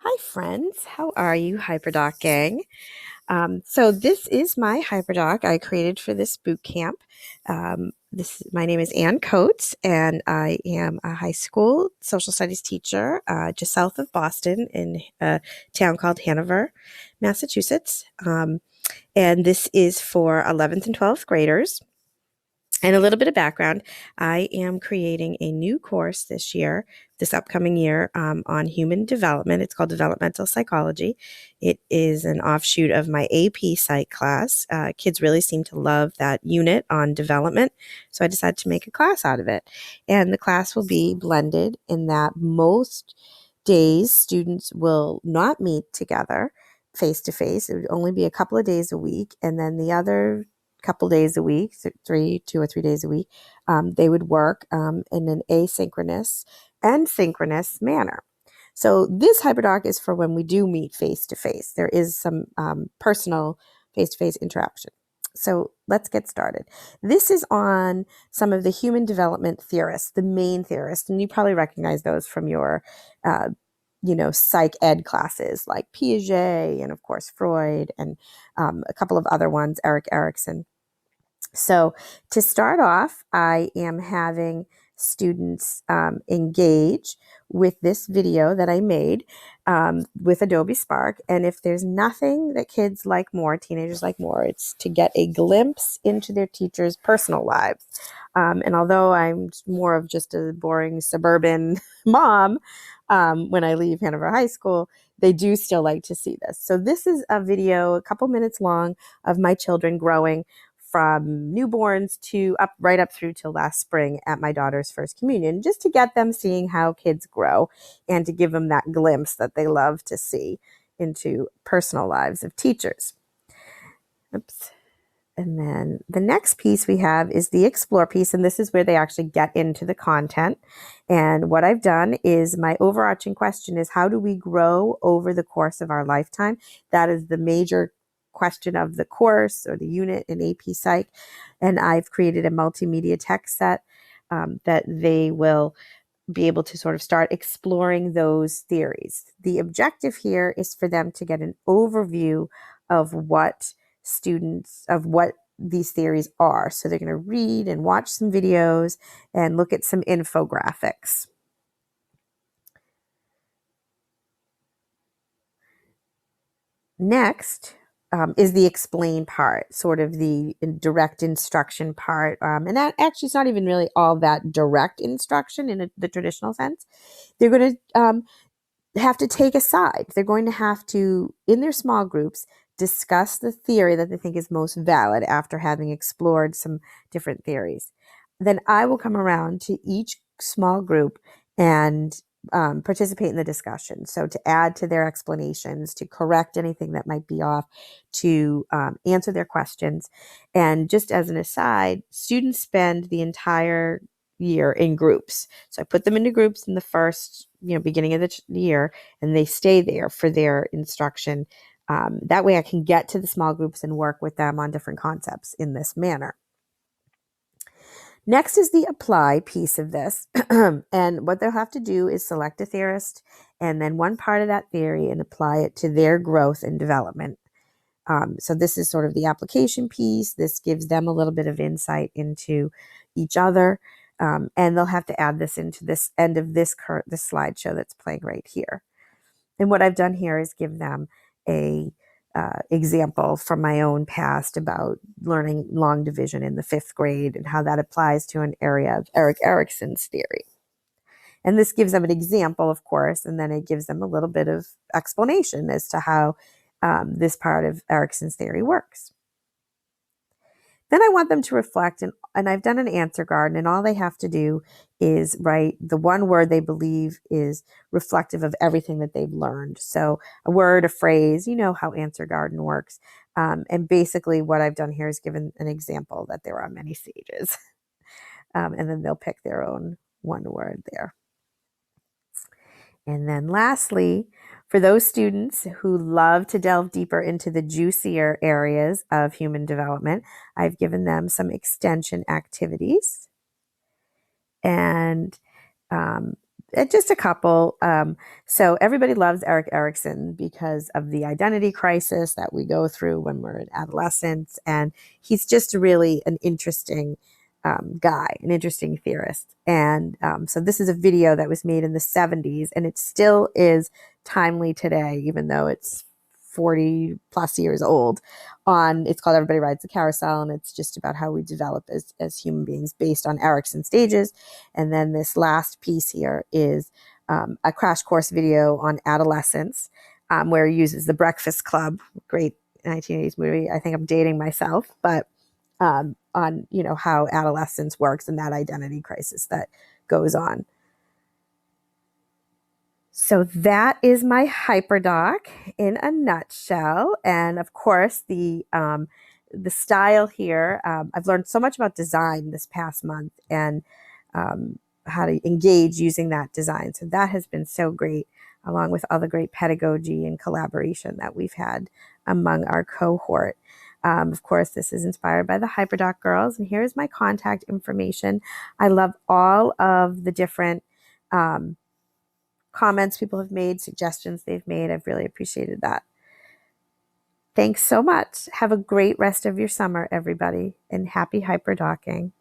Hi, friends. How are you, HyperDoc gang? So this is my HyperDoc I created for this boot camp. My name is Ann Coates, and I am a high school social studies teacher just south of Boston in a town called Hanover, Massachusetts. And this is for 11th and 12th graders. And a little bit of background, I am creating a new course this upcoming year, on human development. It's called Developmental Psychology. It is an offshoot of my AP Psych class. Kids really seem to love that unit on development, so I decided to make a class out of it. And the class will be blended in that most days students will not meet together face to face. It would only be a couple of days a week, and then the other couple days a week, 2 or 3 days a week, they would work in an asynchronous and synchronous manner. So this HyperDoc is for when we do meet face to face. There is some personal face to face interaction. So let's get started. This is on some of the human development theorists, the main theorists, and you probably recognize those from your psych ed classes like Piaget and, of course, Freud and a couple of other ones, Erik Erikson. So to start off, I am having students engage with this video that I made with Adobe Spark. And if there's nothing that kids like more, teenagers like more, it's to get a glimpse into their teachers' personal lives. And although I'm more of just a boring suburban mom, when I leave Hanover High School, they do still like to see this. So this is a video, a couple minutes long, of my children growing from newborns to right up through to last spring at my daughter's first communion, just to get them seeing how kids grow and to give them that glimpse that they love to see into personal lives of teachers. Oops. And then the next piece we have is the explore piece, and this is where they actually get into the content. And what I've done is, my overarching question is, how do we grow over the course of our lifetime? That is the major question of the course or the unit in AP Psych. And I've created a multimedia text set that they will be able to sort of start exploring those theories. The objective here is for them to get an overview of what these theories are. So they're going to read and watch some videos and look at some infographics. Next is the explain part, sort of the direct instruction part. And that actually is not even really all that direct instruction in the traditional sense. They're going to have to take a side. They're going to have to, in their small groups, discuss the theory that they think is most valid after having explored some different theories. Then I will come around to each small group and participate in the discussion. So to add to their explanations, to correct anything that might be off, to answer their questions. And just as an aside, students spend the entire year in groups. So I put them into groups in the first, beginning of the year, and they stay there for their instruction. That way I can get to the small groups and work with them on different concepts in this manner. Next is the apply piece of this. And what they'll have to do is select a theorist and then one part of that theory and apply it to their growth and development. So this is sort of the application piece. This gives them a little bit of insight into each other. And they'll have to add this into this end of this slideshow that's playing right here. And what I've done here is give them a example from my own past about learning long division in the 5th grade and how that applies to an area of Erik Erikson's theory. And this gives them an example, of course, and then it gives them a little bit of explanation as to how this part of Erikson's theory works. Then I want them to reflect, and I've done an answer garden, and all they have to do is write the one word they believe is reflective of everything that they've learned. So a word, a phrase, you know how answer garden works. And basically what I've done here is given an example that there are many stages. And then they'll pick their own one word there. And then lastly, for those students who love to delve deeper into the juicier areas of human development, I've given them some extension activities. And just a couple. So everybody loves Erik Erikson because of the identity crisis that we go through when we're in adolescence. And he's just really an interesting guy, an interesting theorist. And so this is a video that was made in the 70s, and it still is timely today, even though it's 40 plus years old. It's called Everybody Rides the Carousel, and it's just about how we develop as human beings based on Erikson stages. And then this last piece here is a crash course video on adolescence, where he uses The Breakfast Club, great 1980s movie. I think I'm dating myself, but on how adolescence works and that identity crisis that goes on. So that is my HyperDoc in a nutshell. And of course, the style here, I've learned so much about design this past month, and how to engage using that design. So that has been so great, along with all the great pedagogy and collaboration that we've had among our cohort. Of course, this is inspired by the HyperDoc girls, and here's my contact information. I love all of the different comments people have made, suggestions they've made. I've really appreciated that. Thanks so much. Have a great rest of your summer, everybody, and happy hyperdocking.